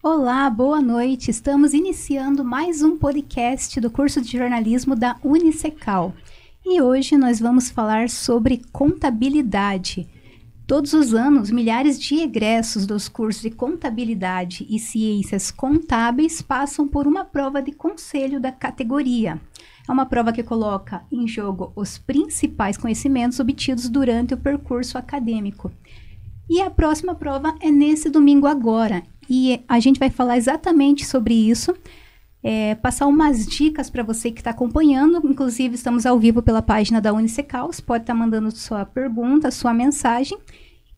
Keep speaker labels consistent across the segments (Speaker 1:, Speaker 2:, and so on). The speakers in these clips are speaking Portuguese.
Speaker 1: Olá, boa noite. Estamos iniciando mais um podcast do curso de jornalismo da Unicecal. E hoje nós vamos falar sobre contabilidade. Todos os anos, milhares de egressos dos cursos de contabilidade e ciências contábeis passam por uma prova de conselho da categoria. É uma prova que coloca em jogo os principais conhecimentos obtidos durante o percurso acadêmico. E a próxima prova é nesse domingo agora. E a gente vai falar exatamente sobre isso, passar umas dicas para você que está acompanhando. Inclusive, estamos ao vivo pela página da Unicecal. Você pode estar mandando sua pergunta, sua mensagem.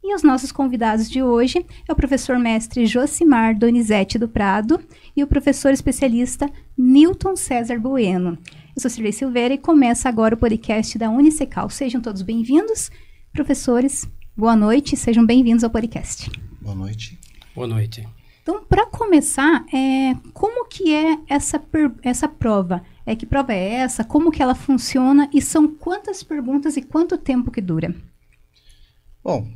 Speaker 1: E os nossos convidados de hoje é o professor mestre Josimar Donizete do Prado e o professor especialista Newton César Bueno. Eu sou Cirlei Silveira e começa agora o podcast da Unicecal. Sejam todos bem-vindos. Professores, boa noite, sejam bem-vindos ao podcast.
Speaker 2: Boa noite.
Speaker 3: Boa noite.
Speaker 1: Então, para começar, como que é essa prova? Que prova é essa? Como que ela funciona? E são quantas perguntas e quanto tempo que dura?
Speaker 2: Bom,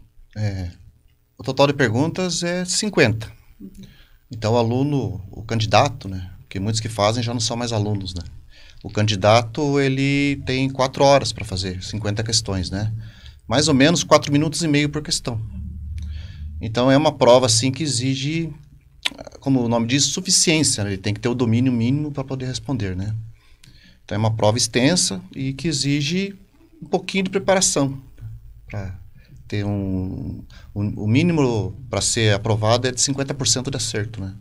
Speaker 2: o total de perguntas é 50. Então, o aluno, o candidato, né? Porque muitos que fazem já não são mais alunos, né? O candidato, ele tem 4 horas para fazer 50 questões, né? Mais ou menos 4 minutos e meio por questão. Então, é uma prova, assim, que exige, como o nome diz, suficiência, né? Ele tem que ter o domínio mínimo para poder responder, né? Então, é uma prova extensa e que exige um pouquinho de preparação. Para ter o mínimo para ser aprovado é de 50% de acerto, né?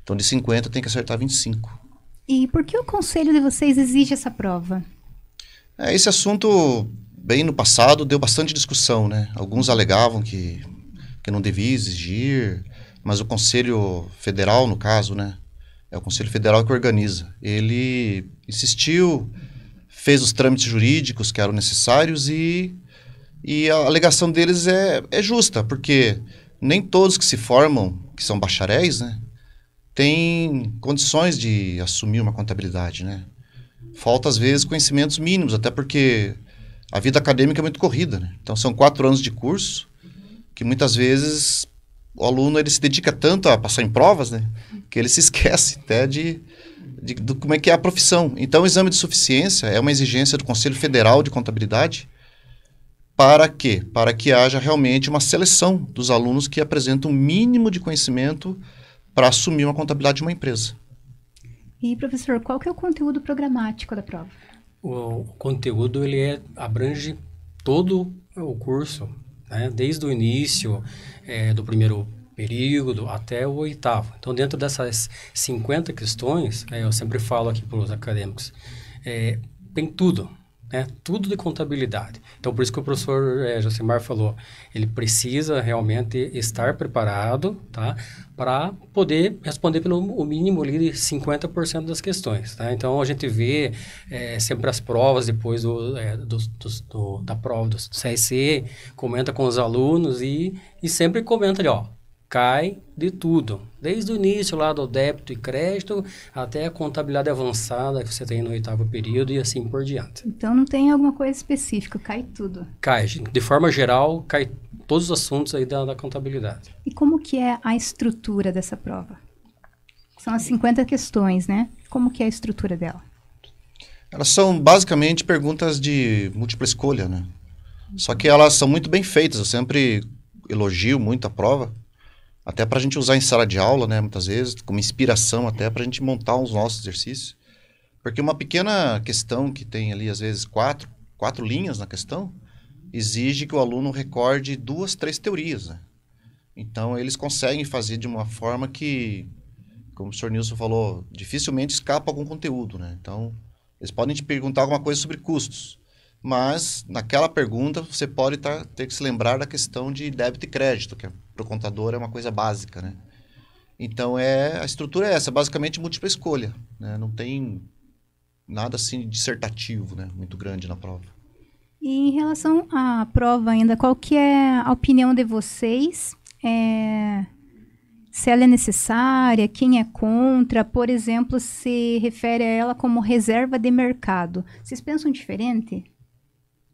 Speaker 2: Então, de 50 tem que acertar 25.
Speaker 1: E por que o conselho de vocês exige essa prova?
Speaker 2: Esse assunto, bem no passado, deu bastante discussão, né? Alguns alegavam que não devia exigir, mas o Conselho Federal, no caso, né? É o Conselho Federal que organiza. Ele insistiu, fez os trâmites jurídicos que eram necessários e a alegação deles é justa, porque nem todos que se formam, que são bacharéis, né? Têm condições de assumir uma contabilidade, né? Falta, às vezes, conhecimentos mínimos, até porque a vida acadêmica é muito corrida, né? Então, são 4 anos de curso, que muitas vezes o aluno ele se dedica tanto a passar em provas, né, que ele se esquece até de como é que é a profissão. Então, o exame de suficiência é uma exigência do Conselho Federal de Contabilidade. Para quê? Para que haja realmente uma seleção dos alunos que apresentam o mínimo de conhecimento para assumir uma contabilidade de uma empresa.
Speaker 1: E, professor, qual que é o conteúdo programático da prova?
Speaker 3: O conteúdo ele abrange todo o curso, né? Desde o início do primeiro período até o 8º. Então, dentro dessas 50 questões, eu sempre falo aqui para os acadêmicos, tem tudo. Tudo de contabilidade. Então, por isso que o professor Josimar falou, ele precisa realmente estar preparado, tá, para poder responder pelo mínimo ali de 50% das questões. Tá? Então, a gente vê sempre as provas depois da prova do CSE, comenta com os alunos e sempre comenta ali, cai de tudo, desde o início lá do débito e crédito até a contabilidade avançada que você tem no 8º período e assim por diante.
Speaker 1: Então não tem alguma coisa específica, cai tudo.
Speaker 3: Cai, de forma geral, cai todos os assuntos aí da contabilidade.
Speaker 1: E como que é a estrutura dessa prova? São as 50 questões, né? Como que é a estrutura dela?
Speaker 2: Elas são basicamente perguntas de múltipla escolha, né? Só que elas são muito bem feitas, eu sempre elogio muito a prova. Até para a gente usar em sala de aula, né, muitas vezes, como inspiração até para a gente montar os nossos exercícios. Porque uma pequena questão que tem ali, às vezes, quatro linhas na questão, exige que o aluno recorde 2, 3 teorias, né? Então, eles conseguem fazer de uma forma que, como o senhor Nilson falou, dificilmente escapa algum conteúdo, né? Então, eles podem te perguntar alguma coisa sobre custos, mas naquela pergunta você pode ter que se lembrar da questão de débito e crédito, que para o contador é uma coisa básica, né? Então, a estrutura é essa, basicamente múltipla escolha, né? Não tem nada assim dissertativo, né? Muito grande na prova.
Speaker 1: E em relação à prova ainda, qual que é a opinião de vocês? Se ela é necessária, quem é contra, por exemplo, se refere a ela como reserva de mercado. Vocês pensam diferente?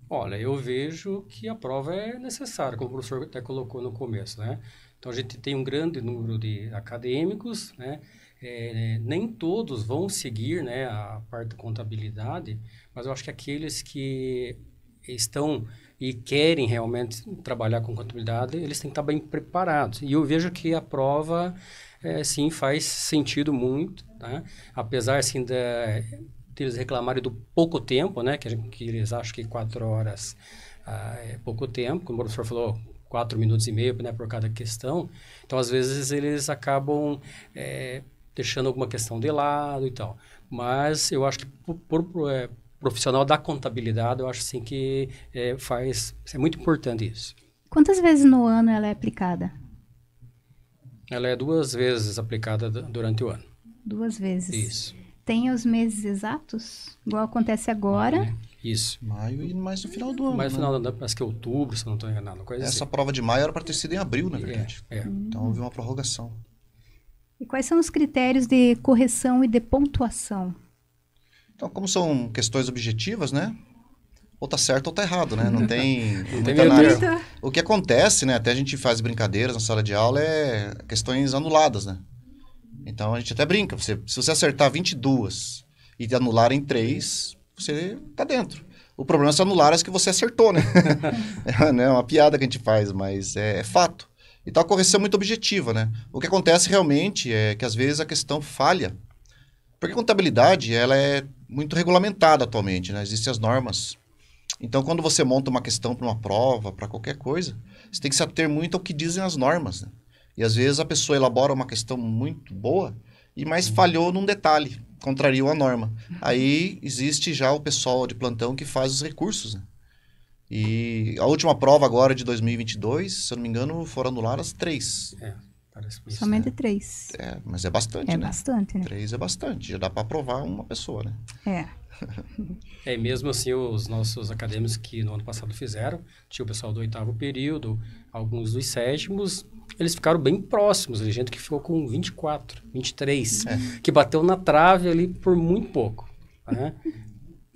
Speaker 3: Olha, eu vejo que a prova é necessária, como o professor até colocou no começo, né? Então, a gente tem um grande número de acadêmicos, né? Nem todos vão seguir, né, a parte da contabilidade, mas eu acho que aqueles que estão e querem realmente trabalhar com contabilidade, eles têm que estar bem preparados. E eu vejo que a prova, sim, faz sentido muito, tá? Apesar, assim, deles reclamarem do pouco tempo, né? Que eles acham que 4 horas é pouco tempo, como o professor falou, 4 minutos e meio, né, por cada questão. Então, às vezes, eles acabam deixando alguma questão de lado e tal. Mas eu acho que profissional da contabilidade, eu acho assim que é muito importante isso.
Speaker 1: Quantas vezes no ano ela é aplicada?
Speaker 3: Ela é 2 vezes aplicada durante o ano.
Speaker 1: 2 vezes.
Speaker 3: Isso.
Speaker 1: Tem os meses exatos? Igual acontece agora?
Speaker 3: Maio, né? Isso.
Speaker 2: Maio e mais no final do ano.
Speaker 3: Mais no final do ano, parece que é outubro, se não estou enganado. Coisa
Speaker 2: Essa
Speaker 3: assim.
Speaker 2: prova de maio era para ter sido em abril, na verdade.
Speaker 3: É.
Speaker 2: Então houve uma prorrogação.
Speaker 1: E quais são os critérios de correção e de pontuação?
Speaker 2: Então, como são questões objetivas, né? Ou tá certo ou tá errado, né? Não tem muita
Speaker 3: meio
Speaker 2: análise.
Speaker 3: termo.
Speaker 2: O que acontece, né? Até a gente faz brincadeiras na sala de aula, é questões anuladas, né? Então, a gente até brinca. Se você acertar 22 e anular em 3, você tá dentro. O problema é se anular as que você acertou, né? É uma piada que a gente faz, mas é fato. Então, a correção é muito objetiva, né? O que acontece realmente é que, às vezes, a questão falha. Porque a contabilidade, ela é muito regulamentada atualmente, né? Existem as normas. Então, quando você monta uma questão para uma prova, para qualquer coisa, você tem que se ater muito ao que dizem as normas, né? E, às vezes, a pessoa elabora uma questão muito boa, mas falhou num detalhe, contrariou a norma. Aí, existe já o pessoal de plantão que faz os recursos, né? E a última prova agora de 2022, se eu não me engano, foram anuladas 3.
Speaker 3: Parece isso,
Speaker 1: Somente
Speaker 3: né?
Speaker 1: 3.
Speaker 2: Mas é bastante,
Speaker 1: É
Speaker 2: né?
Speaker 1: bastante, né?
Speaker 2: 3 é bastante, já dá para aprovar uma pessoa, né?
Speaker 1: É.
Speaker 3: Mesmo assim, os nossos acadêmicos que no ano passado fizeram, tinha o pessoal do 8º período, alguns dos 7º, eles ficaram bem próximos, gente que ficou com 24, 23, que bateu na trave ali por muito pouco, né?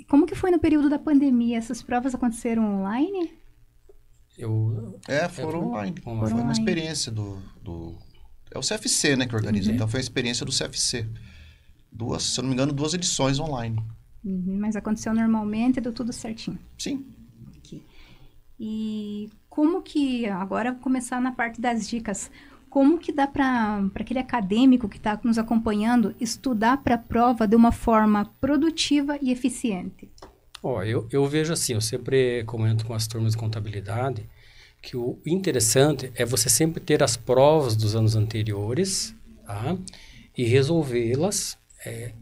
Speaker 1: Como que foi no período da pandemia? Essas provas aconteceram online?
Speaker 2: Foram online. Foi uma
Speaker 1: online.
Speaker 2: experiência é o CFC, né, que organiza. Então, foi a experiência do CFC. Se eu não me engano, 2 edições online.
Speaker 1: Mas aconteceu normalmente, deu tudo certinho.
Speaker 2: Sim.
Speaker 1: Aqui. E como que, agora vou começar na parte das dicas, como que dá para aquele acadêmico que está nos acompanhando estudar para a prova de uma forma produtiva e eficiente?
Speaker 3: Eu vejo assim, eu sempre comento com as turmas de contabilidade que o interessante é você sempre ter as provas dos anos anteriores, tá? E resolvê-las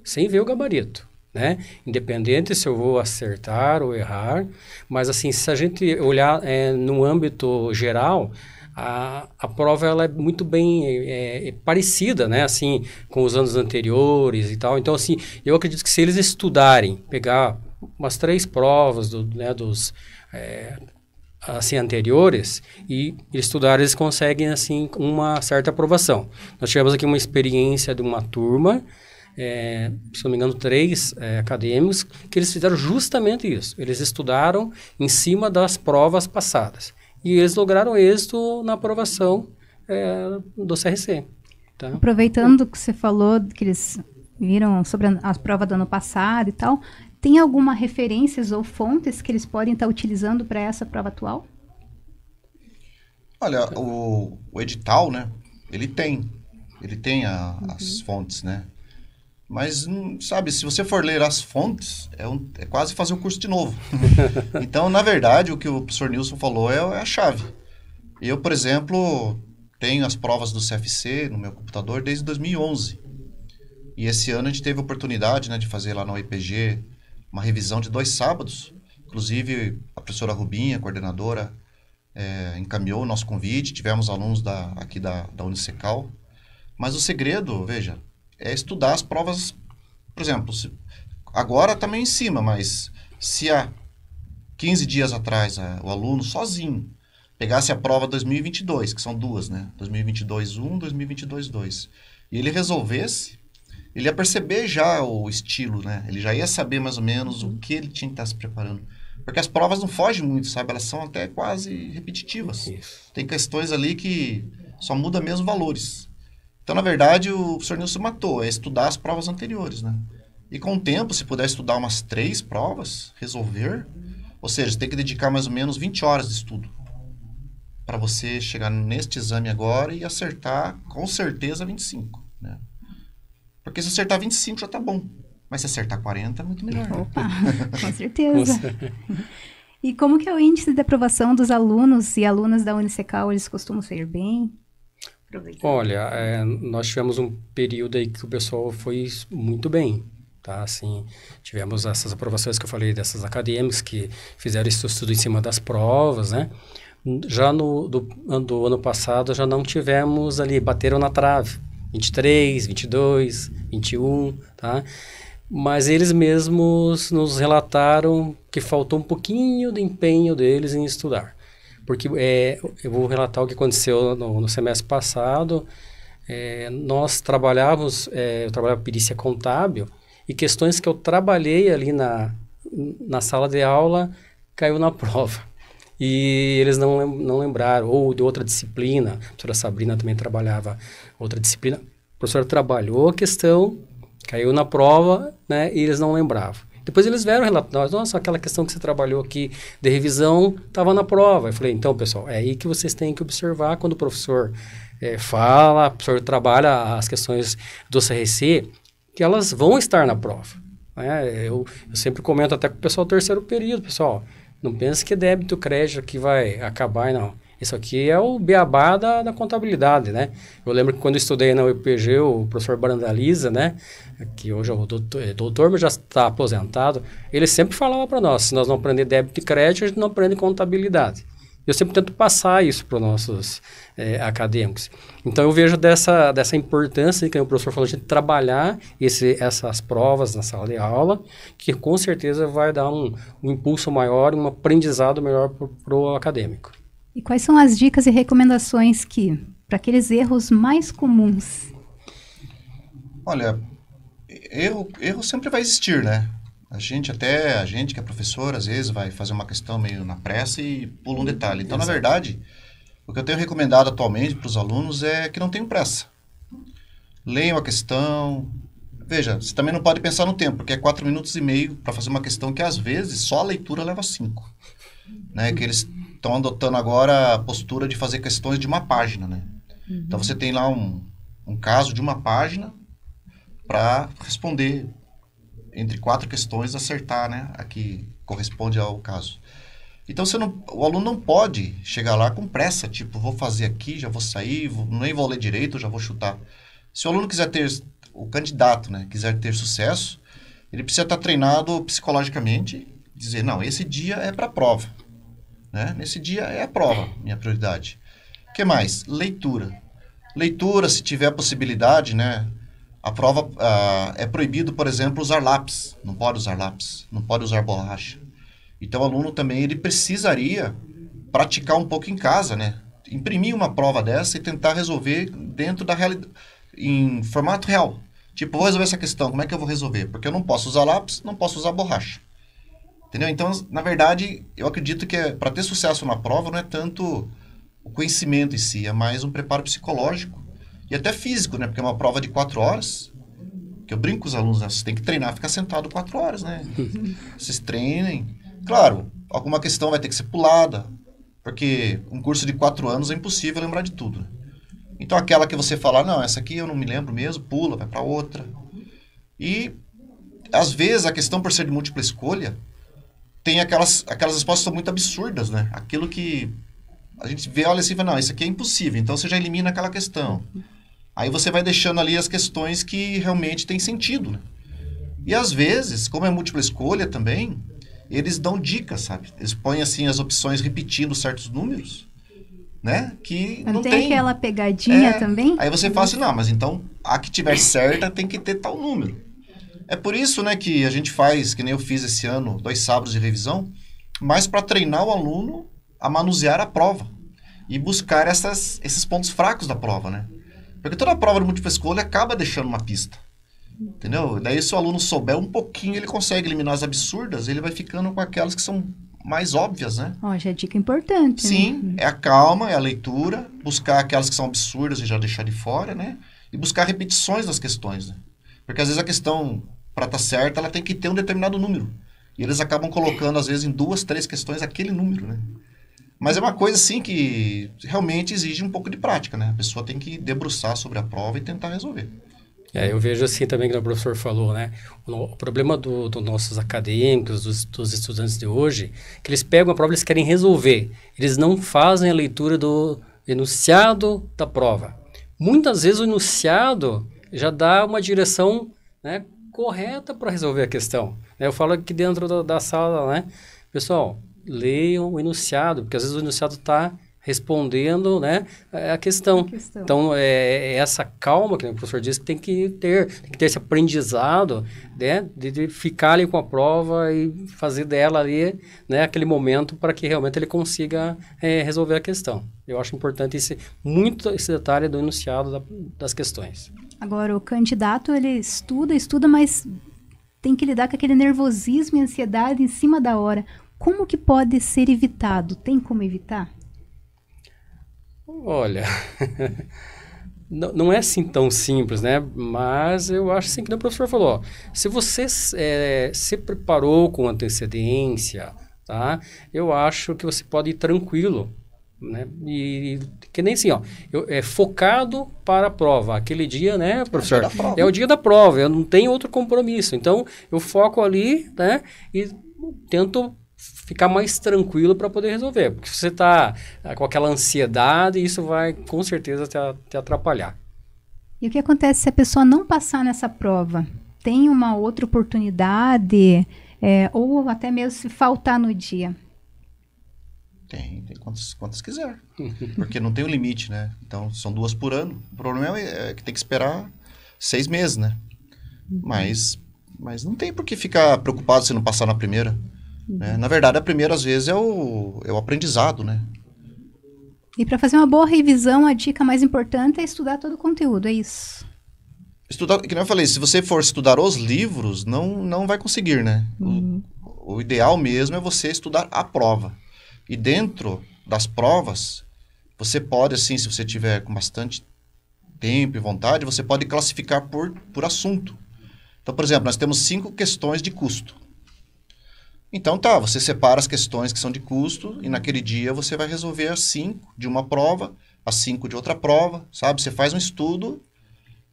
Speaker 3: sem ver o gabarito, né? Independente se eu vou acertar ou errar, mas assim, se a gente olhar no âmbito geral, a prova ela é muito bem parecida, né? Assim, com os anos anteriores e tal. Então, assim, eu acredito que se eles estudarem, pegar umas 3 provas dos assim, anteriores e estudar, eles conseguem assim uma certa aprovação. Nós tivemos aqui uma experiência de uma turma, se não me engano 3 acadêmicos, que eles fizeram justamente isso. Eles estudaram em cima das provas passadas e eles lograram êxito na aprovação do CRC. Tá?
Speaker 1: Aproveitando que você falou que eles viram sobre a prova do ano passado e tal, tem alguma referências ou fontes que eles podem estar utilizando para essa prova atual?
Speaker 2: Olha, o edital, né? Ele tem as fontes, né? Mas, sabe, se você for ler as fontes, é quase fazer o curso de novo. Então, na verdade, o que o professor Nilson falou é a chave. Eu, por exemplo, tenho as provas do CFC no meu computador desde 2011. E esse ano a gente teve a oportunidade, né, de fazer lá na UEPG uma revisão de 2 sábados. Inclusive, a professora Rubinha, coordenadora, encaminhou o nosso convite. Tivemos alunos aqui da Unicecal. Mas o segredo, veja, é estudar as provas. Por exemplo, agora está meio em cima, mas se há 15 dias atrás o aluno sozinho pegasse a prova 2022, que são 2, né? 2022-1, 2022-2, e ele resolvesse, ele ia perceber já o estilo, né? Ele já ia saber mais ou menos o que ele tinha que estar se preparando. Porque as provas não fogem muito, sabe? Elas são até quase repetitivas.
Speaker 3: Isso.
Speaker 2: Tem questões ali que só muda mesmo valores. Então, na verdade, o professor Nilson matou, é estudar as provas anteriores, né? E com o tempo, se puder estudar umas 3 provas, resolver, ou seja, você tem que dedicar mais ou menos 20 horas de estudo para você chegar neste exame agora e acertar, com certeza, 25, né? Porque se acertar 25 já tá bom, mas se acertar 40 é muito melhor.
Speaker 1: Opa, com certeza. E como que é o índice de aprovação dos alunos e alunas da Unicecal? Eles costumam ser bem?
Speaker 3: Olha, nós tivemos um período aí que o pessoal foi muito bem, tá? Assim, tivemos essas aprovações que eu falei, dessas acadêmicas que fizeram esse estudo em cima das provas, né? Já do ano passado, já não tivemos ali, bateram na trave, 23, 22, 21, tá? Mas eles mesmos nos relataram que faltou um pouquinho de empenho deles em estudar. Porque eu vou relatar o que aconteceu no semestre passado. Nós trabalhávamos, eu trabalhava perícia contábil, e questões que eu trabalhei ali na sala de aula caiu na prova. E eles não lembraram, ou de outra disciplina. A professora Sabrina também trabalhava outra disciplina. A professora trabalhou a questão, caiu na prova, né, e eles não lembravam. Depois eles vieram relatar, nossa, aquela questão que você trabalhou aqui de revisão estava na prova. Eu falei, então, pessoal, é aí que vocês têm que observar quando o professor fala, o professor trabalha as questões do CRC, que elas vão estar na prova. Né? Eu sempre comento até com o pessoal do terceiro período, pessoal, não pense que é débito e crédito que vai acabar, não. Isso aqui é o beabá da contabilidade, né? Eu lembro que quando eu estudei na UEPG, o professor Brandaliza, né? Que hoje é o doutor, mas já está aposentado, ele sempre falava para nós, se nós não aprender débito e crédito, a gente não aprende contabilidade. Eu sempre tento passar isso para os nossos acadêmicos. Então, eu vejo dessa importância que o professor falou, de trabalhar essas provas na sala de aula, que com certeza vai dar um impulso maior, um aprendizado melhor para o acadêmico.
Speaker 1: E quais são as dicas e recomendações para aqueles erros mais comuns?
Speaker 2: Olha, erro sempre vai existir, né? A gente que é professor, às vezes vai fazer uma questão meio na pressa e pula um detalhe. Então, na verdade, o que eu tenho recomendado atualmente para os alunos é que não tenham pressa. Leiam a questão. Veja, você também não pode pensar no tempo, porque é 4 minutos e meio para fazer uma questão que, às vezes, só a leitura leva 5. Né? Que eles estão adotando agora a postura de fazer questões de uma página, né? Uhum. Então, você tem lá um caso de uma página para responder entre 4 questões, acertar, né? A que corresponde ao caso. Então, o aluno não pode chegar lá com pressa, tipo, vou fazer aqui, já vou sair, nem vou ler direito, já vou chutar. Se o aluno quiser o candidato, né, quiser ter sucesso, ele precisa estar treinado psicologicamente, dizer, não, esse dia é para a prova. Né? Nesse dia é a prova, minha prioridade. O que mais? Leitura. Leitura, se tiver a possibilidade, né? A prova é proibido, por exemplo, usar lápis. Não pode usar lápis, não pode usar borracha. Então, o aluno também ele precisaria praticar um pouco em casa, né? Imprimir uma prova dessa e tentar resolver dentro da realidade, em formato real. Tipo, vou resolver essa questão, como é que eu vou resolver? Porque eu não posso usar lápis, não posso usar borracha. Entendeu? Então, na verdade, eu acredito que para ter sucesso na prova não é tanto o conhecimento em si, é mais um preparo psicológico e até físico, né? Porque é uma prova de 4 horas, que eu brinco com os alunos, né? Vocês têm que treinar, ficar sentado 4 horas, né? Vocês treinem. Claro, alguma questão vai ter que ser pulada, porque um curso de 4 anos é impossível lembrar de tudo. Né? Então, aquela que você falar, não, essa aqui eu não me lembro mesmo, pula, vai para outra. E, às vezes, a questão por ser de múltipla escolha, tem aquelas respostas que são muito absurdas, né? Aquilo que a gente vê, olha assim, fala, não, isso aqui é impossível, então você já elimina aquela questão. Aí você vai deixando ali as questões que realmente têm sentido, né? E às vezes, como é múltipla escolha também, eles dão dicas, sabe? Eles põem assim as opções repetindo certos números, né? Que não tem
Speaker 1: aquela pegadinha também?
Speaker 2: Aí você fala assim, não, mas então a que tiver certa tem que ter tal número. É por isso, né, que a gente faz, que nem eu fiz esse ano, 2 sábados de revisão, mas para treinar o aluno a manusear a prova e buscar esses pontos fracos da prova, né? Porque toda prova de múltipla escolha acaba deixando uma pista, entendeu? Daí se o aluno souber um pouquinho, ele consegue eliminar as absurdas, ele vai ficando com aquelas que são mais óbvias, né?
Speaker 1: Ó, já é dica importante.
Speaker 2: Sim,
Speaker 1: né?
Speaker 2: é a calma, é a leitura, buscar aquelas que são absurdas e já deixar de fora, né? E buscar repetições das questões, né? Porque às vezes a questão, para estar certa, ela tem que ter um determinado número. E eles acabam colocando, às vezes, em 2, 3 questões aquele número, né? Mas é uma coisa, assim, que realmente exige um pouco de prática, né? A pessoa tem que debruçar sobre a prova e tentar resolver.
Speaker 3: Eu vejo assim também que o professor falou, né? O problema dos nossos acadêmicos, dos estudantes de hoje, que eles pegam a prova e eles querem resolver. Eles não fazem a leitura do enunciado da prova. Muitas vezes o enunciado já dá uma direção, né, correta para resolver a questão. Eu falo aqui dentro da sala, né? Pessoal, leiam o enunciado, porque às vezes o enunciado está respondendo, né, a questão. Então, essa calma que o professor disse que tem que ter esse aprendizado, né, de ficar ali com a prova e fazer dela ali, né, aquele momento para que realmente ele consiga resolver a questão. Eu acho importante muito esse detalhe do enunciado das questões.
Speaker 1: Agora, o candidato, ele estuda, mas tem que lidar com aquele nervosismo e ansiedade em cima da hora. Como que pode ser evitado? Tem como evitar?
Speaker 3: Olha, não é assim tão simples, né? Mas eu acho assim que o professor falou, ó, se você se preparou com antecedência, tá? Eu acho que você pode ir tranquilo, né? E que nem assim, ó, focado para a prova. Aquele dia, né, professor? É o dia da prova, eu não tenho outro compromisso. Então, eu foco ali, né? E tento ficar mais tranquilo para poder resolver. Porque se você está com aquela ansiedade, isso vai com certeza te atrapalhar.
Speaker 1: E o que acontece se a pessoa não passar nessa prova? Tem uma outra oportunidade? Ou até mesmo se faltar no dia?
Speaker 2: Tem quantas quiser. Porque não tem um limite, né? Então, são 2 por ano. O problema é que tem que esperar 6 meses, né? Mas não tem por que ficar preocupado se não passar na primeira. Né? Na verdade, a primeira, às vezes, é o aprendizado, né?
Speaker 1: E para fazer uma boa revisão, a dica mais importante é estudar todo o conteúdo, é isso?
Speaker 2: Estudar, que nem eu falei, se você for estudar os livros, não vai conseguir, né? O ideal mesmo é você estudar a prova. E dentro das provas, você pode, assim, se você tiver com bastante tempo e vontade, você pode classificar por assunto. Então, por exemplo, nós temos 5 questões de custo. Então você separa as questões que são de custo e naquele dia você vai resolver as 5 de uma prova, as 5 de outra prova, sabe? Você faz um estudo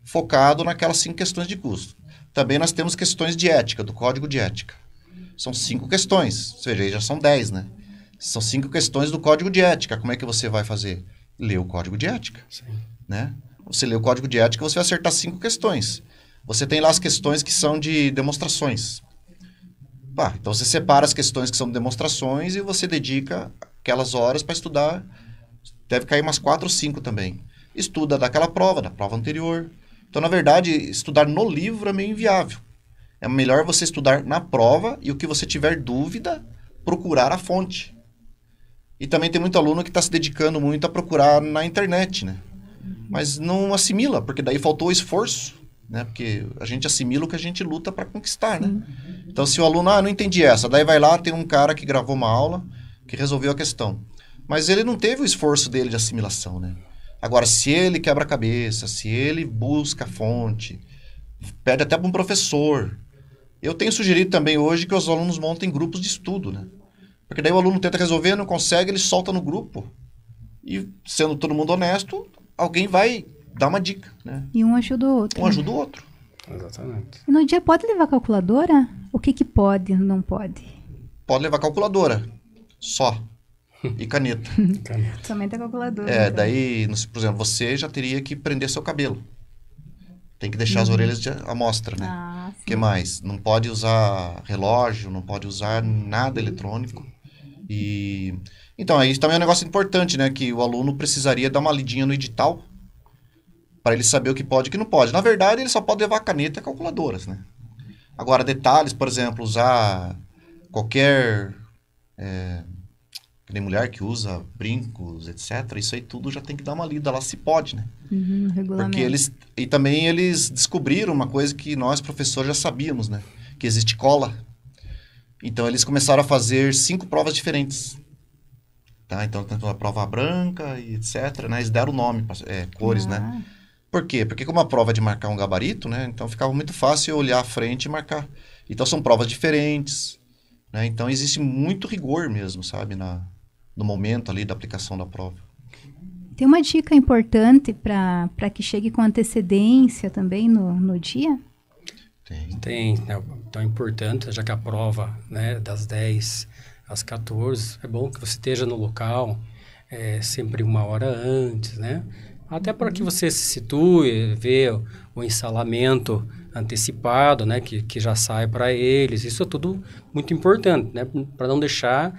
Speaker 2: focado naquelas 5 questões de custo. Também nós temos questões de ética, do código de ética. São 5 questões, ou seja, aí já são 10, né? São 5 questões do código de ética. Como é que você vai fazer? Ler o código de ética. Sim. Né? Você lê o código de ética, você vai acertar 5 questões. Você tem lá as questões que são de demonstrações. Então você separa as questões que são demonstrações e você dedica aquelas horas para estudar. Deve cair umas 4 ou 5 também. Estuda da prova anterior. Então, na verdade, estudar no livro é meio inviável. É melhor você estudar na prova e o que você tiver dúvida, procurar a fonte. E também tem muito aluno que está se dedicando muito a procurar na internet, né? Mas não assimila, porque daí faltou esforço. Né? Porque a gente assimila o que a gente luta para conquistar, né? Então, se o aluno, não entendi essa, daí vai lá, tem um cara que gravou uma aula, que resolveu a questão. Mas ele não teve o esforço dele de assimilação, né? Agora, se ele quebra a cabeça, se ele busca a fonte, pede até para um professor. Eu tenho sugerido também hoje que os alunos montem grupos de estudo, né? Porque daí o aluno tenta resolver, não consegue, ele solta no grupo. E, sendo todo mundo honesto, alguém vai dar uma dica, né?
Speaker 1: E um ajuda o outro.
Speaker 2: Um ajuda o outro.
Speaker 3: Exatamente.
Speaker 1: E no dia pode levar calculadora? O que pode, não pode?
Speaker 2: Pode levar calculadora. Só. E caneta.
Speaker 1: Somente a calculadora. Então.
Speaker 2: Daí, por exemplo, você já teria que prender seu cabelo. Tem que deixar as orelhas à mostra, né? O que mais? Não pode usar relógio, não pode usar nada eletrônico. Então, isso também é um negócio importante, né? Que o aluno precisaria dar uma lidinha no edital para ele saber o que pode e o que não pode. Na verdade, ele só pode levar caneta e calculadoras, né? Agora, detalhes, por exemplo, usar qualquer... tem mulher que usa brincos, etc. Isso aí tudo já tem que dar uma lida lá, se pode, né?
Speaker 1: Regulamento.
Speaker 2: Porque também eles descobriram uma coisa que nós, professores, já sabíamos, né? Que existe cola. Então, eles começaram a fazer 5 provas diferentes. Tá? Então, tanto a prova branca e etc. Né? Eles deram nome, cores, né? Por quê? Porque como a prova é de marcar um gabarito, né? Então, ficava muito fácil olhar à frente e marcar. Então, são provas diferentes. Né? Então, existe muito rigor mesmo, sabe? No momento ali da aplicação da prova.
Speaker 1: Tem uma dica importante para que chegue com antecedência também no dia?
Speaker 3: Tem, né? Então é importante, já que a prova, né, das 10 às 14, é bom que você esteja no local sempre 1 hora antes, né? Até para que você se situe, vê o ensalamento antecipado, né, que já sai para eles. Isso é tudo muito importante, né, para não deixar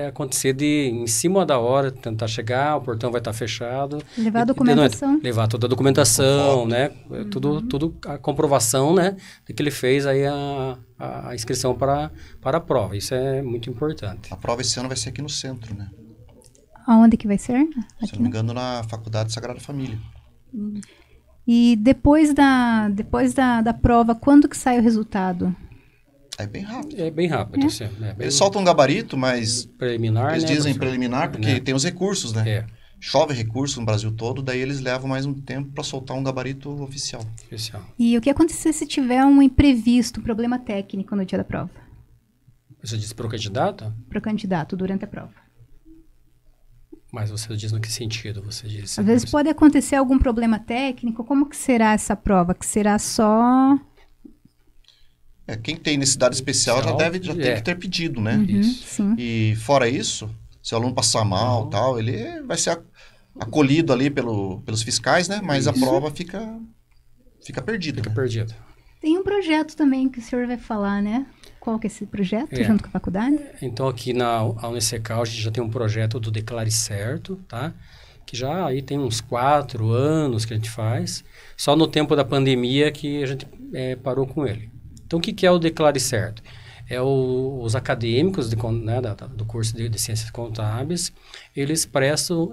Speaker 3: acontecer em cima da hora, tentar chegar, o portão vai estar fechado.
Speaker 1: Levar a documentação.
Speaker 3: Levar toda a documentação, né, tudo a comprovação, né, de que ele fez aí a inscrição para a prova. Isso é muito importante.
Speaker 2: A prova esse ano vai ser aqui no centro, né?
Speaker 1: Aonde que vai ser?
Speaker 2: Se não me engano, na Faculdade Sagrada Família.
Speaker 1: E depois da prova, quando que sai o resultado?
Speaker 2: É bem rápido.
Speaker 3: É bem rápido, assim.
Speaker 2: Eles soltam um gabarito, mas...
Speaker 3: Preliminar,
Speaker 2: eles
Speaker 3: né,
Speaker 2: dizem
Speaker 3: professor?
Speaker 2: preliminar porque tem os recursos, né? Chove recurso no Brasil todo, daí eles levam mais um tempo para soltar um gabarito oficial.
Speaker 1: E o que acontecer se tiver um imprevisto, problema técnico no dia da prova?
Speaker 3: Você disse para o candidato?
Speaker 1: Para o candidato, durante a prova.
Speaker 3: Mas você diz no que sentido? Você disse?
Speaker 1: Às vezes pode acontecer algum problema técnico. Como que será essa prova? Que será só...
Speaker 2: Quem tem necessidade especial já tem que ter pedido, né?
Speaker 3: Isso.
Speaker 1: Sim.
Speaker 2: E fora isso, se o aluno passar mal tal, ele vai ser acolhido ali pelos fiscais, né? Mas a prova fica perdida.
Speaker 3: Fica
Speaker 2: né?
Speaker 3: perdida.
Speaker 1: Tem um projeto também que o senhor vai falar, né? Qual que é esse projeto, junto com a faculdade?
Speaker 3: Então, aqui na Unicecal, a gente já tem um projeto do Declare Certo, tá? Que já aí tem uns 4 anos que a gente faz. Só no tempo da pandemia que a gente parou com ele. Então, o que é o Declare Certo? Os acadêmicos do curso de Ciências Contábeis, eles prestam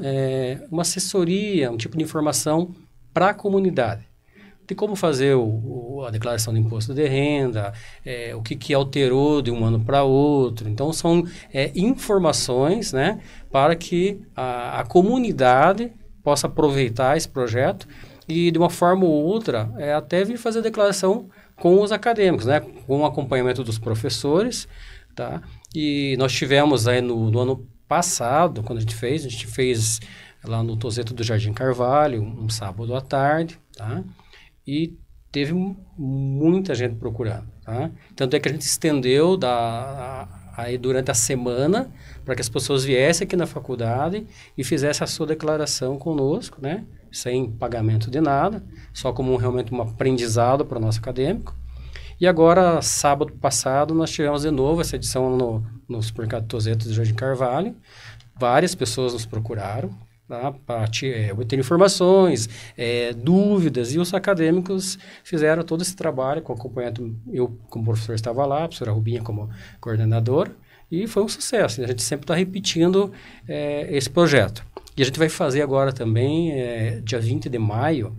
Speaker 3: uma assessoria, um tipo de informação para a comunidade. De como fazer a declaração do imposto de renda, o que alterou de um ano para outro. Então, são informações, né, para que a comunidade possa aproveitar esse projeto e, de uma forma ou outra, até vir fazer a declaração com os acadêmicos, né, com o acompanhamento dos professores. Tá? E nós tivemos aí no ano passado, quando a gente fez lá no Tozeto do Jardim Carvalho, um sábado à tarde, tá? E teve muita gente procurando, tá? Tanto é que a gente estendeu aí durante a semana para que as pessoas viessem aqui na faculdade e fizessem a sua declaração conosco, né? Sem pagamento de nada, só como realmente um aprendizado para o nosso acadêmico. E agora, sábado passado, nós tivemos de novo essa edição no Supermercado Tozeto do Jardim Carvalho. Várias pessoas nos procuraram, tá, para obter informações, dúvidas, e os acadêmicos fizeram todo esse trabalho com acompanhamento. Eu, como professor, estava lá, a professora Rubinha como coordenadora, e foi um sucesso. A gente sempre está repetindo esse projeto. E a gente vai fazer agora também, dia 20 de maio,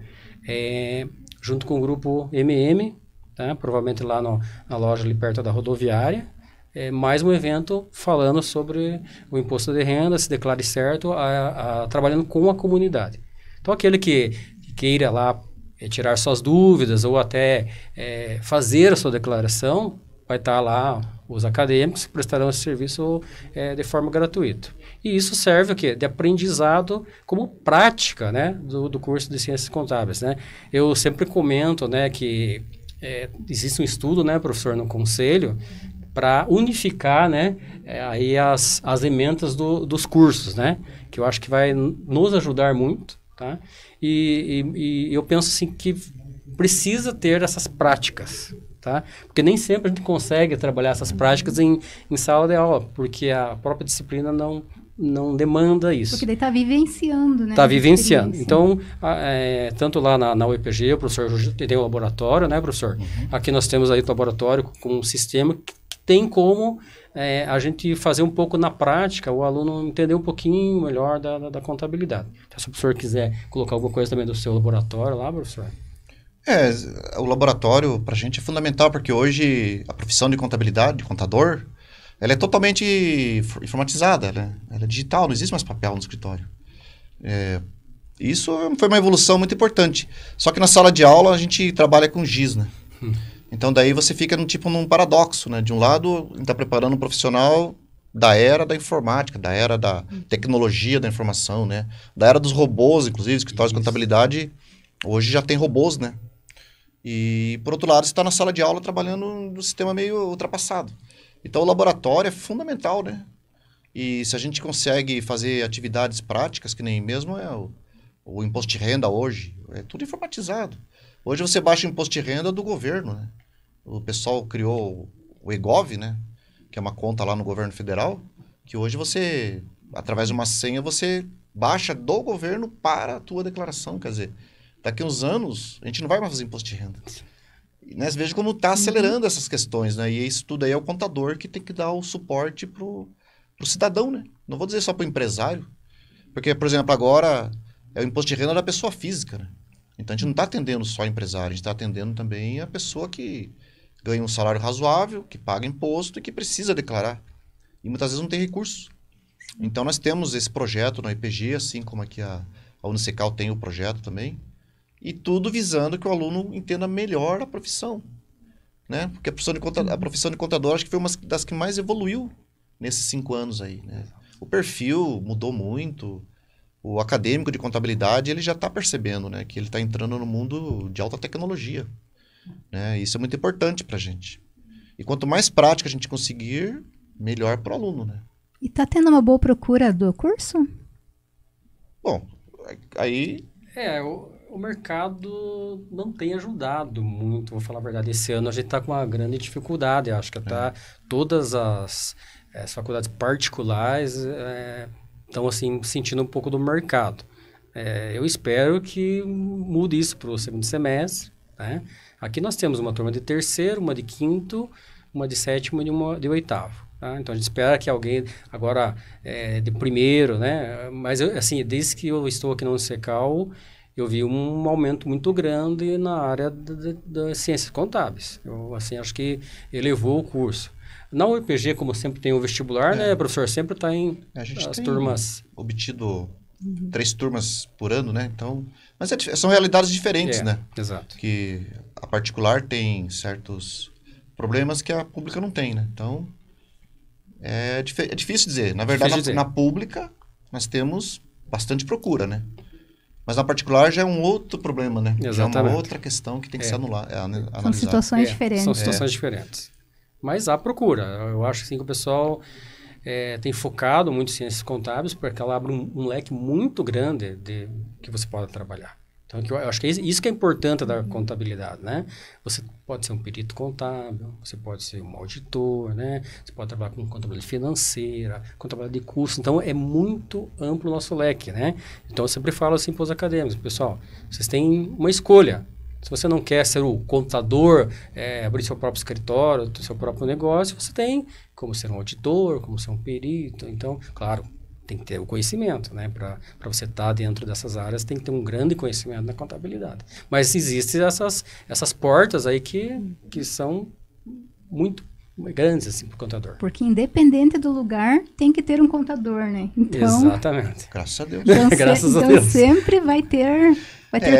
Speaker 3: junto com o grupo MM, tá, provavelmente lá na loja ali perto da rodoviária, mais um evento falando sobre o imposto de renda, se declare certo, trabalhando com a comunidade. Então, aquele que queira lá tirar suas dúvidas ou até fazer a sua declaração, vai estar lá os acadêmicos que prestarão esse serviço de forma gratuita. E isso serve o quê? De aprendizado como prática, né, do curso de Ciências Contábeis, né? Eu sempre comento, né, que existe um estudo, né, professor, no Conselho, para unificar, né, aí as emendas dos cursos, né, que eu acho que vai nos ajudar muito, tá? E eu penso assim que precisa ter essas práticas, tá? Porque nem sempre a gente consegue trabalhar essas práticas em sala de aula, porque a própria disciplina não demanda isso.
Speaker 1: Porque daí está vivenciando, né?
Speaker 3: Está vivenciando. Então, tanto lá na UEPG, o professor tem um laboratório, né, professor? Uhum. Aqui nós temos aí o laboratório com um sistema que tem como a gente fazer um pouco na prática, o aluno entender um pouquinho melhor da contabilidade. Então, se o professor quiser colocar alguma coisa também do seu laboratório lá, professor?
Speaker 2: O laboratório para a gente é fundamental, porque hoje a profissão de contabilidade, de contador, ela é totalmente informatizada, né? Ela é digital, não existe mais papel no escritório. Isso foi uma evolução muito importante. Só que na sala de aula a gente trabalha com giz, né? Então daí você fica num paradoxo, né? De um lado, a gente está preparando um profissional da era da informática, da era da tecnologia da informação, né? Da era dos robôs, inclusive, escritórios de contabilidade, hoje já tem robôs, né? E, por outro lado, você está na sala de aula trabalhando num sistema meio ultrapassado. Então, o laboratório é fundamental, né? E se a gente consegue fazer atividades práticas, que nem mesmo o imposto de renda hoje, é tudo informatizado. Hoje você baixa o imposto de renda do governo, né? O pessoal criou o EGOV, né? Que é uma conta lá no governo federal, que hoje você, através de uma senha, você baixa do governo para a tua declaração. Quer dizer, daqui a uns anos, a gente não vai mais fazer imposto de renda. E, né, você veja como está acelerando essas questões, né? E isso tudo aí é o contador que tem que dar o suporte pro cidadão, né? Não vou dizer só para o empresário. Porque, por exemplo, agora é o imposto de renda da pessoa física, né? Então, a gente não está atendendo só o empresário, a gente está atendendo também a pessoa que ganha um salário razoável, que paga imposto e que precisa declarar. E muitas vezes não tem recursos. Então, nós temos esse projeto na IPG, assim como aqui a Unicecal tem o projeto também, e tudo visando que o aluno entenda melhor a profissão. Né? Porque a profissão de contador acho que foi uma das que mais evoluiu nesses 5 anos aí. Né? O perfil mudou muito. O acadêmico de contabilidade ele já está percebendo, né, que ele está entrando no mundo de alta tecnologia. Né? Isso é muito importante para a gente. E quanto mais prática a gente conseguir, melhor para o aluno. Né?
Speaker 1: E está tendo uma boa procura do curso?
Speaker 2: Bom, aí...
Speaker 3: O mercado não tem ajudado muito, vou falar a verdade. Esse ano a gente está com uma grande dificuldade. Acho que todas as faculdades particulares estão assim, sentindo um pouco do mercado. Eu espero que mude isso para o segundo semestre. Né? Aqui nós temos uma turma de terceiro, uma de quinto, uma de sétimo e uma de oitavo. Tá? Então, a gente espera que alguém agora de primeiro, né? Mas, assim, desde que eu estou aqui na Unicecal, eu vi um aumento muito grande na área das ciências contábeis. Eu, assim, acho que elevou o curso. Na UEPG, como sempre tem o vestibular, né, professor? Sempre está em as turmas...
Speaker 2: obtido 3 turmas por ano, né? Então, mas são realidades diferentes, né?
Speaker 3: Exato.
Speaker 2: Que a particular tem certos problemas que a pública não tem, né? Então, é difícil dizer. Na verdade, na pública, nós temos bastante procura, né? Mas na particular já é um outro problema, né?
Speaker 3: Exatamente.
Speaker 2: Já é uma outra questão que tem que ser analisada.
Speaker 1: São situações diferentes.
Speaker 3: São situações diferentes. Mas há procura. Eu acho assim, que o pessoal tem focado muito em ciências contábeis porque ela abre um leque muito grande que você pode trabalhar. Então, eu acho que isso que é importante da contabilidade, né? Você pode ser um perito contábil, você pode ser um auditor, né? Você pode trabalhar com contabilidade financeira, contabilidade de custos. Então, é muito amplo o nosso leque, né? Então, eu sempre falo assim para os acadêmicos, pessoal, vocês têm uma escolha. Se você não quer ser o contador, abrir seu próprio escritório, ter seu próprio negócio, você tem como ser um auditor, como ser um perito. Então, claro, tem que ter o conhecimento, né? Para você estar dentro dessas áreas, tem que ter um grande conhecimento na contabilidade. Mas existem essas portas aí que são muito grandes assim, para o contador.
Speaker 1: Porque independente do lugar, tem que ter um contador, né? Então,
Speaker 3: exatamente.
Speaker 2: Graças a Deus.
Speaker 1: Então,
Speaker 3: Graças a Deus.
Speaker 1: Sempre vai ter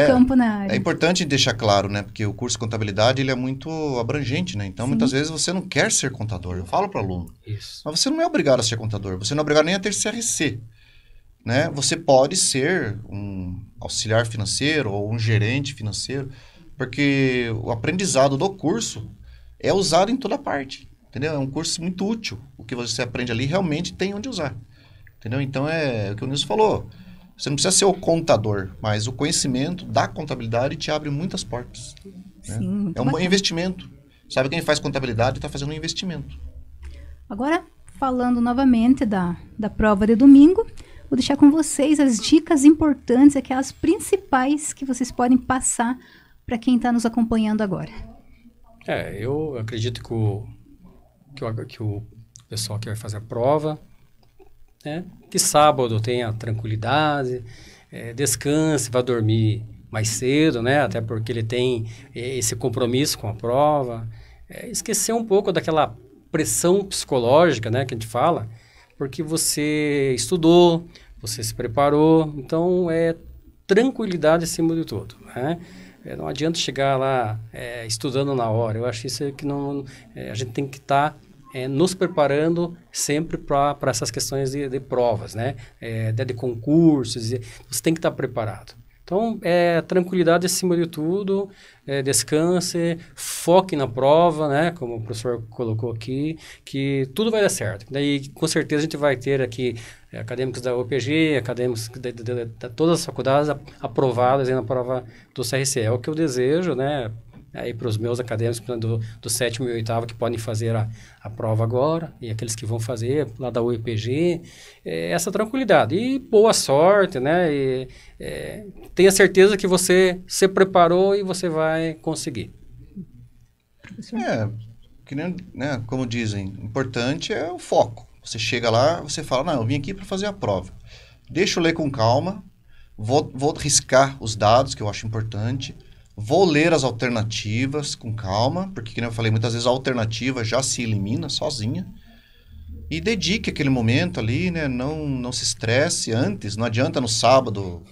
Speaker 1: campo na área.
Speaker 2: É importante deixar claro, né? Porque o curso de contabilidade ele é muito abrangente, né? Então, muitas vezes você não quer ser contador. Eu falo para o aluno.
Speaker 3: Isso.
Speaker 2: Mas você não é obrigado a ser contador. Você não é obrigado nem a ter CRC. Né? Você pode ser um auxiliar financeiro ou um gerente financeiro, porque o aprendizado do curso é usado em toda parte. Entendeu? É um curso muito útil. O que você aprende ali realmente tem onde usar. Entendeu? Então, é o que o Nilson falou. Você não precisa ser o contador, mas o conhecimento da contabilidade te abre muitas portas. Né?
Speaker 1: Sim,
Speaker 2: é um bom investimento. Sabe, quem faz contabilidade está fazendo um investimento.
Speaker 1: Agora, falando novamente da prova de domingo, vou deixar com vocês as dicas importantes, aquelas principais que vocês podem passar para quem está nos acompanhando agora.
Speaker 3: Eu acredito que o pessoal que vai fazer a prova, né, que sábado tenha tranquilidade, descanse, vá dormir mais cedo, né, até porque ele tem esse compromisso com a prova, esquecer um pouco daquela pressão psicológica, né, que a gente fala, porque você estudou, você se preparou, então é tranquilidade acima de tudo, né? Não adianta chegar lá estudando na hora. Eu acho isso que não... a gente tem que estar nos preparando sempre para essas questões de provas, né? De concursos. Você tem que estar preparado. Então, tranquilidade acima de tudo, descanse, foque na prova, né? Como o professor colocou aqui, que tudo vai dar certo. Daí, com certeza, a gente vai ter aqui acadêmicos da UPG, acadêmicos de todas as faculdades aprovadas na prova do CRC. É o que eu desejo, né? Aí para os meus acadêmicos do 7º e 8º que podem fazer a prova agora, e aqueles que vão fazer lá da UEPG, essa tranquilidade. E boa sorte, né? E, tenha certeza que você se preparou e você vai conseguir.
Speaker 2: Que nem, né, como dizem, importante é o foco. Você chega lá, você fala, não, eu vim aqui para fazer a prova. Deixa eu ler com calma, vou riscar os dados, que eu acho importante. Vou ler as alternativas com calma, porque, como eu falei, muitas vezes a alternativa já se elimina sozinha. E dedique aquele momento ali, né? Não se estresse antes. Não adianta no sábado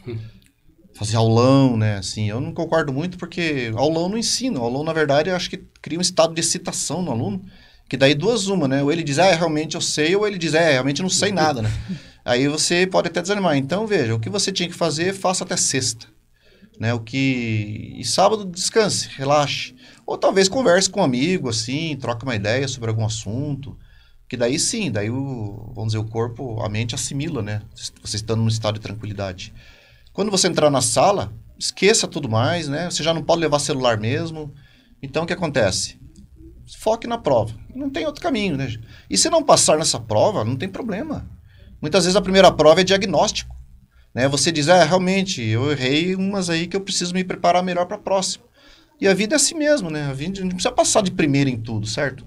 Speaker 2: fazer aulão, né? Assim, eu não concordo muito, porque aulão não ensina. Aulão, na verdade, eu acho que cria um estado de excitação no aluno. Que daí duas uma, né? Ou ele diz, realmente eu sei, ou ele diz, realmente não sei nada, né? Aí você pode até desanimar. Então, veja, o que você tinha que fazer, faça até sexta. Né, e sábado descanse, relaxe. Ou talvez converse com um amigo, assim, troque uma ideia sobre algum assunto. Que daí sim, vamos dizer, o corpo, a mente assimila, né? Você estando num estado de tranquilidade. Quando você entrar na sala, esqueça tudo mais, né? Você já não pode levar celular mesmo. Então, o que acontece? Foque na prova. Não tem outro caminho, né? E se não passar nessa prova, não tem problema. Muitas vezes a primeira prova é diagnóstico. Né? Você diz, realmente, eu errei umas aí que eu preciso me preparar melhor para a próxima. E a vida é assim mesmo, né? A vida não precisa passar de primeira em tudo, certo?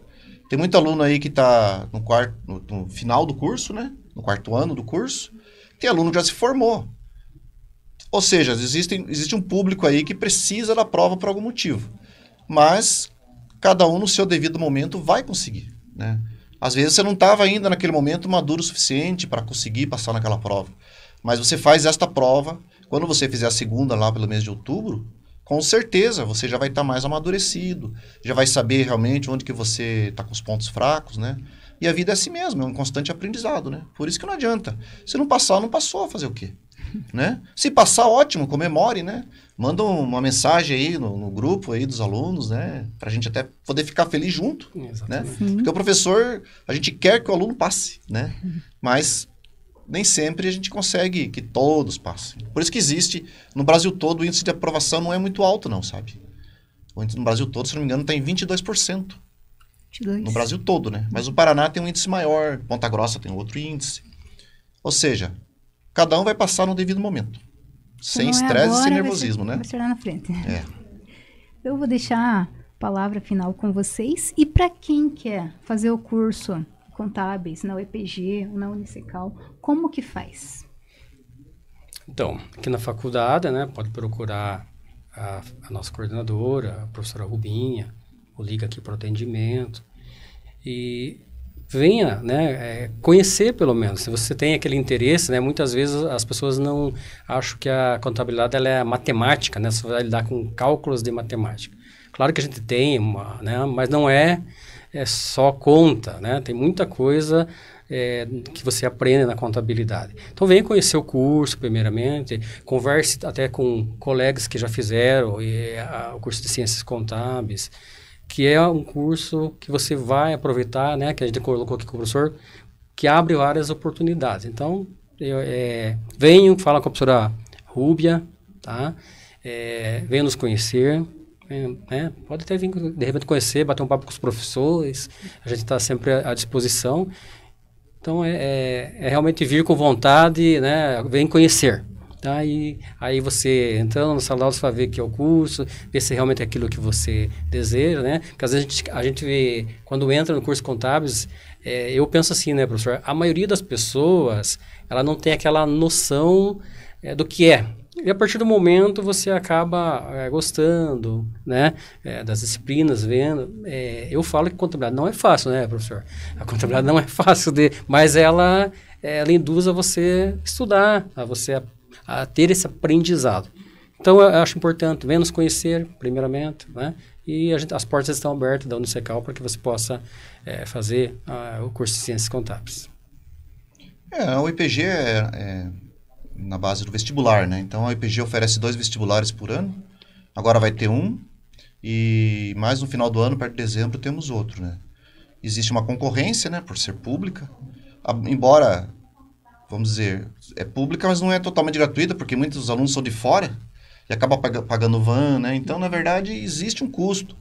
Speaker 2: Tem muito aluno aí que está no final do curso, né? No 4º ano do curso. Tem aluno que já se formou. Ou seja, existe um público aí que precisa da prova por algum motivo. Mas cada um no seu devido momento vai conseguir, né? Às vezes você não estava ainda naquele momento maduro o suficiente para conseguir passar naquela prova. Mas você faz esta prova, quando você fizer a segunda lá pelo mês de outubro, com certeza você já vai estar mais amadurecido, já vai saber realmente onde que você está com os pontos fracos, né? E a vida é assim mesmo, é um constante aprendizado, né? Por isso que não adianta. Se não passar, não passou, fazer o quê? Né? Se passar, ótimo, comemore, né? Manda uma mensagem aí no grupo aí dos alunos, né? Pra gente até poder ficar feliz junto, né? Porque o professor, a gente quer que o aluno passe, né? Mas nem sempre a gente consegue que todos passem. Por isso que existe, no Brasil todo, o índice de aprovação não é muito alto, não, sabe? O índice no Brasil todo, se não me engano, está em 22%. 22%. No Brasil todo, né? Mas o Paraná tem um índice maior, Ponta Grossa tem outro índice. Ou seja, cada um vai passar no devido momento. Sem estresse e sem nervosismo, né?
Speaker 1: Vai ser lá na frente. Eu vou deixar a palavra final com vocês. E para quem quer fazer o curso contábeis na UEPG ou na Unicecal, como que faz?
Speaker 3: Então, aqui na faculdade, né, pode procurar a nossa coordenadora, a professora Rubinha, ou liga aqui para o atendimento e venha, né, conhecer pelo menos. Se você tem aquele interesse, né, muitas vezes as pessoas não acham que a contabilidade ela é matemática, né, você vai lidar com cálculos de matemática. Claro que a gente tem, né, mas não é só conta, né? Tem muita coisa que você aprende na contabilidade. Então, venha conhecer o curso, primeiramente, converse até com colegas que já fizeram o curso de Ciências Contábeis, que é um curso que você vai aproveitar, né? Que a gente colocou aqui com o professor, que abre várias oportunidades. Então, venham, fala com a professora Rúbia, tá? Venha nos conhecer. Pode até vir, de repente, conhecer, bater um papo com os professores, a gente está sempre à disposição. Então, realmente vir com vontade, né? Vem conhecer. Tá? E aí você, entrando no salão, você vai ver que é o curso, ver se realmente é aquilo que você deseja, né? Porque às vezes a gente vê, quando entra no curso contábeis, eu penso assim, né, professor? A maioria das pessoas, ela não tem aquela noção do que é. E a partir do momento você acaba gostando, né, das disciplinas, vendo. Eu falo que contabilidade não é fácil, né, professor? A contabilidade não é fácil, mas ela induz a você estudar, a você a ter esse aprendizado. Então, eu acho importante, venha nos conhecer, primeiramente, né? E as portas estão abertas da Unicecal para que você possa fazer o curso de Ciências Contábeis.
Speaker 2: A UEPG é na base do vestibular, né? Então, a UEPG oferece 2 vestibulares por ano. Agora vai ter um. E mais no final do ano, perto de dezembro, temos outro, né? Existe uma concorrência, né? Por ser pública. Embora, vamos dizer, é pública, mas não é totalmente gratuita, porque muitos alunos são de fora e acabam pagando van, né? Então, na verdade, existe um custo,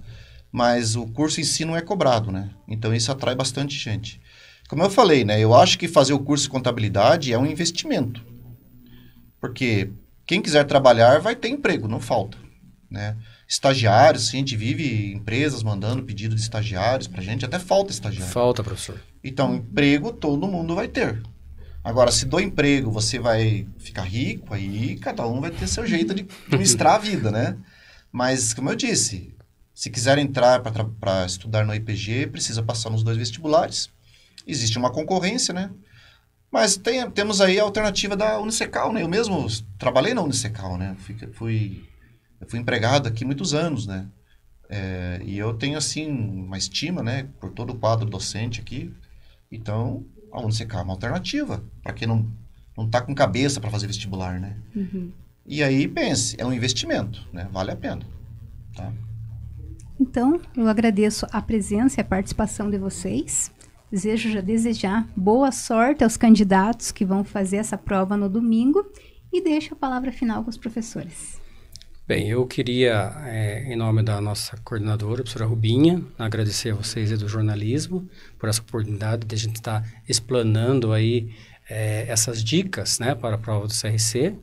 Speaker 2: mas o curso em si não é cobrado, né? Então, isso atrai bastante gente. Como eu falei, né? Eu acho que fazer o curso de contabilidade é um investimento, porque quem quiser trabalhar vai ter emprego, não falta, né? Estagiários, a gente vive empresas mandando pedido de estagiários pra gente, até falta estagiário.
Speaker 3: Falta, professor.
Speaker 2: Então, emprego todo mundo vai ter. Agora, se do emprego você vai ficar rico, aí cada um vai ter seu jeito de administrar a vida, né? Mas, como eu disse, se quiser entrar para estudar no IPG, precisa passar nos 2 vestibulares. Existe uma concorrência, né? Mas temos aí a alternativa da Unicecal, né? Eu mesmo trabalhei na Unicecal, né? Eu fui empregado aqui muitos anos, né? E eu tenho, assim, uma estima, né? Por todo o quadro docente aqui. Então, a Unicecal é uma alternativa para quem não está com cabeça para fazer vestibular, né?
Speaker 1: Uhum.
Speaker 2: E aí, pense, é um investimento, né? Vale a pena, tá?
Speaker 1: Então, eu agradeço a presença e a participação de vocês. Desejar boa sorte aos candidatos que vão fazer essa prova no domingo e deixo a palavra final com os professores.
Speaker 3: Bem, eu queria, em nome da nossa coordenadora, a professora Rubinha, agradecer a vocês do jornalismo por essa oportunidade de a gente estar explanando aí essas dicas, né, para a prova do CRC.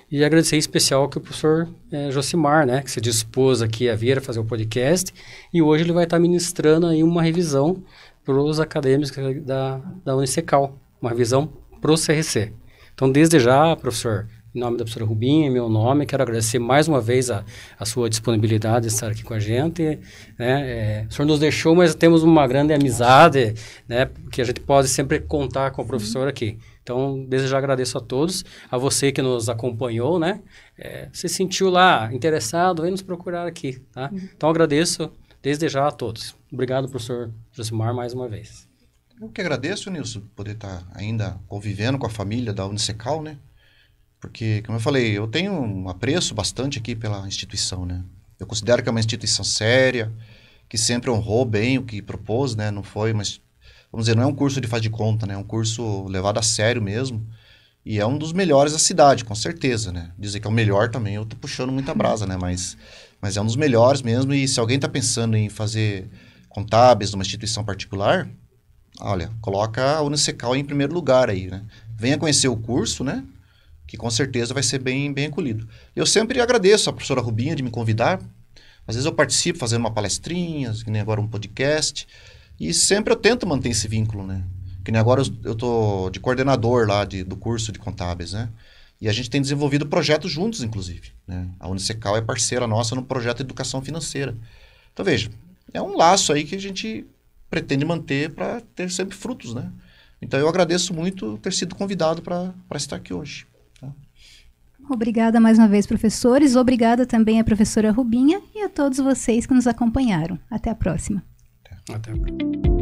Speaker 3: E agradecer em especial que o professor Josimar, né, que se dispôs aqui a vir a fazer o podcast, e hoje ele vai estar ministrando aí uma revisão para os acadêmicos da Unicecal, uma revisão para o CRC. Então, desde já, professor, em nome da professora Rubinha, em meu nome, quero agradecer mais uma vez a sua disponibilidade de estar aqui com a gente. Né? O senhor nos deixou, mas temos uma grande amizade, né, que a gente pode sempre contar com o professor aqui. Então, desde já agradeço a todos, a você que nos acompanhou, né? Se sentiu lá interessado, vem nos procurar aqui, tá? Então, agradeço desde já a todos. Obrigado, professor Josimar, mais uma vez.
Speaker 2: Eu que agradeço, Nilson, poder estar ainda convivendo com a família da Unicecal, né? Porque, como eu falei, eu tenho um apreço bastante aqui pela instituição, né? Eu considero que é uma instituição séria, que sempre honrou bem o que propôs, né? Não foi, mas, vamos dizer, não é um curso de faz de conta, né? É um curso levado a sério mesmo. E é um dos melhores da cidade, com certeza, né? Dizer que é o melhor também, eu tô puxando muita brasa, né? Mas é um dos melhores mesmo. E se alguém está pensando em fazer contábeis numa instituição particular, olha, coloca a Unicecal em primeiro lugar aí, né? Venha conhecer o curso, né? Que com certeza vai ser bem, bem acolhido. Eu sempre agradeço a professora Rubinha de me convidar. Às vezes eu participo fazendo uma palestrinha, que nem agora um podcast. E sempre eu tento manter esse vínculo, né? Que nem agora eu tô de coordenador lá do curso de contábeis, né? E a gente tem desenvolvido projetos juntos, inclusive, né? A Unicecal é parceira nossa no projeto de educação financeira. Então, veja, é um laço aí que a gente pretende manter para ter sempre frutos, né? Então, eu agradeço muito ter sido convidado para estar aqui hoje. Tá?
Speaker 1: Obrigada mais uma vez, professores. Obrigada também à professora Rubinha e a todos vocês que nos acompanharam. Até a próxima.
Speaker 3: Até a próxima.